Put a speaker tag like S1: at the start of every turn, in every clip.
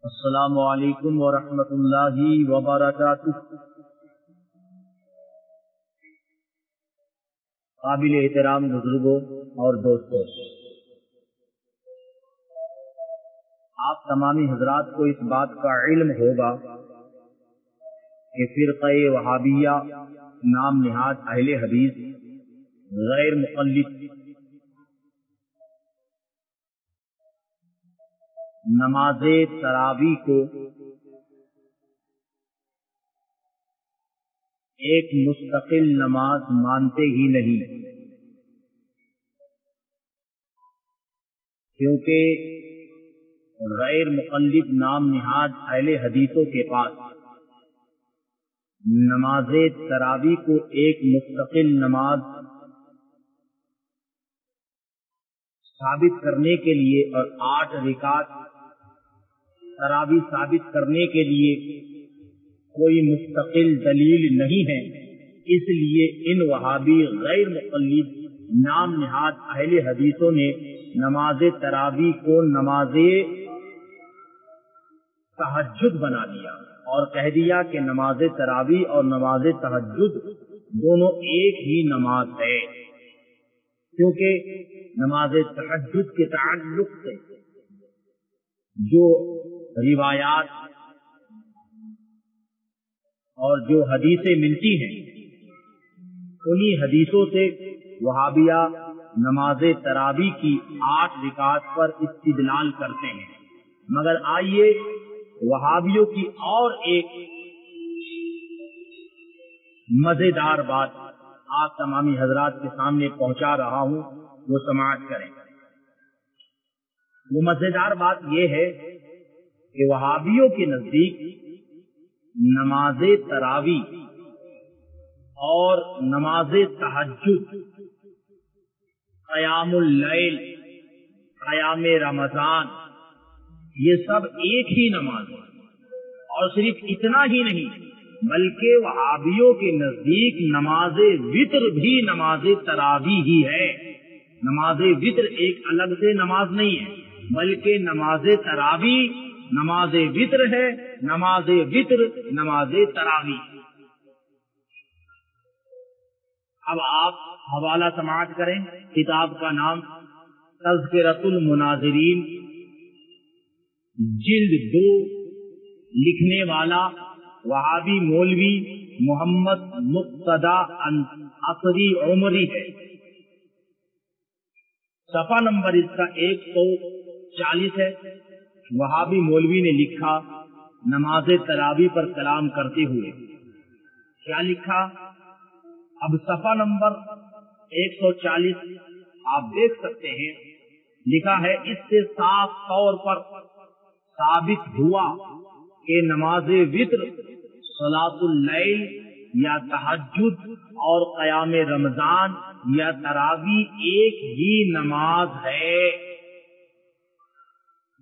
S1: السلام علیکم ورحمۃ اللہ وبرکاتہ۔ قابل احترام بزرگوں اور دوستوں، آپ تمامی حضرات کو اس بات کا علم ہوگا کہ فرقہ وہابیہ نام نہاد اہل حدیث غیر مقلد نماز تراویح کو ایک مستقل نماز مانتے ہی نہیں، کیونکہ غیر مقلد نام نہاد اہل حدیثوں کے پاس نماز تراویح کو ایک مستقل نماز ثابت کرنے کے لیے اور 8 رکعت تراویح ثابت کرنے کے لیے کوئی مستقل دلیل نہیں ہے۔ اس لیے ان وہابی غیر مقلد نام نہاد اہل حدیثوں نے نماز تراویح کو نماز تہجد بنا دیا اور کہہ دیا کہ نماز تراویح اور نماز تہجد دونوں ایک ہی نماز ہے، کیونکہ نماز تہجد کے تعلق سے جو روایات اور جو حدیثیں ملتی ہیں، انہی حدیثوں سے وہابیہ نماز تراویح کی 8 رکعات پر استدلال کرتے ہیں۔ مگر آئیے وہابیوں کی اور ایک مزیدار بات آپ تمامی حضرات کے سامنے پہنچا رہا ہوں، وہ سماعت کریں۔ وہ مزیدار بات یہ ہے کہ وہابیوں کے نزدیک نماز تراویح اور نماز تہجد، قیام اللیل، قیام رمضان، یہ سب ایک ہی نماز ہے۔ اور صرف اتنا ہی نہیں بلکہ وہابیوں کے نزدیک نماز وتر بھی نماز تراویح ہی ہے۔ نماز وتر ایک الگ سے نماز نہیں ہے، بلکہ نماز تراویح نماز وتر ہے، نماز وتر نماز تراویح۔ اب آپ حوالہ سماعت کریں۔ کتاب کا نام تذکرۃ المناظرین، جلد 2، لکھنے والا وہابی مولوی محمد مقتدی اثری عمری ہے۔ صفحہ نمبر اس کا 140 ہے۔ وہابی مولوی نے لکھا نماز تراویح پر کلام کرتے ہوئے، کیا لکھا؟ اب صفحہ نمبر 140 آپ دیکھ سکتے ہیں، لکھا ہے اس سے صاف طور پر ثابت ہوا کہ نماز وتر، صلاۃ اللیل یا تہجد اور قیام رمضان یا تراویح ایک ہی نماز ہے۔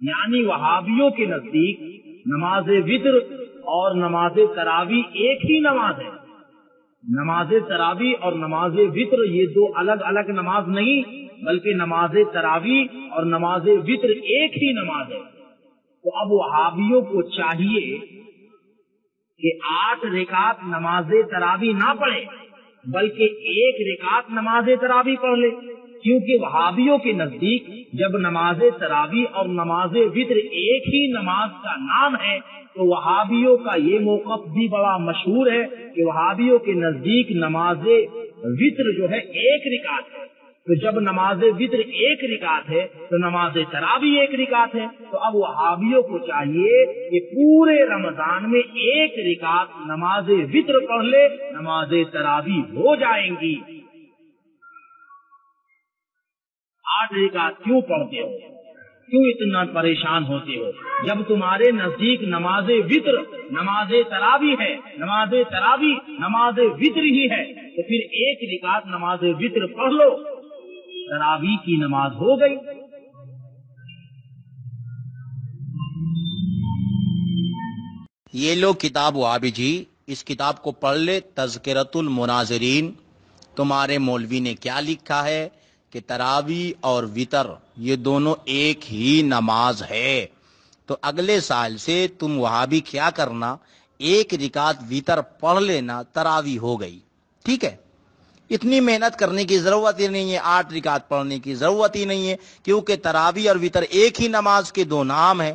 S1: یعنی وہابیوں کے نزدیک نماز وتر اور نماز تراویح ایک ہی نماز ہے۔ نماز تراویح اور نماز وتر یہ دو الگ الگ نماز نہیں، بلکہ نماز تراویح اور نماز وتر ایک ہی نماز ہے۔ تو اب وہابیوں کو چاہیے کہ 8 رکعت نماز تراویح نہ پڑھے، بلکہ 1 رکعت نماز تراویح پڑھ لے، کیونکہ وہابیوں کے نزدیک جب نماز تراویح اور نماز وتر ایک ہی نماز کا نام ہے تو وہابیوں کا یہ موقف بھی بڑا مشہور ہے کہ وہابیوں کے نزدیک نماز وتر جو ہے 1 رکعت ہے۔ تو جب نماز وتر 1 رکعت ہے تو نماز تراویح 1 رکعت ہے۔ تو اب وہابیوں کو چاہیے کہ پورے رمضان میں 1 رکعت نماز وتر پڑھ لے، نماز تراویح ہو جائیں گی۔ 8 رکعت کیوں پڑھتے ہو؟ کیوں اتنا پریشان ہوتے ہو؟ جب تمہارے نزدیک نماز وتر نماز تراویح ہے، نماز تراویح نماز وتر ہی ہے، تو پھر 1 رکعت نماز وتر پڑھ لو، تراویح کی نماز ہو گئی۔
S2: یہ لو کتاب وہابی جی، اس کتاب کو پڑھ لے، تذکرۃ المناظرین۔ تمہارے مولوی نے کیا لکھا ہے کہ تراویح اور وتر یہ دونوں ایک ہی نماز ہے۔ تو اگلے سال سے تم وہاں بھی کیا کرنا، 1 رکعت وتر پڑھ لینا، تراویح ہو گئی، ٹھیک ہے؟ اتنی محنت کرنے کی ضرورت ہی نہیں ہے، 8 رکعت پڑھنے کی ضرورت ہی نہیں ہے، کیونکہ تراویح اور وتر ایک ہی نماز کے 2 نام ہیں۔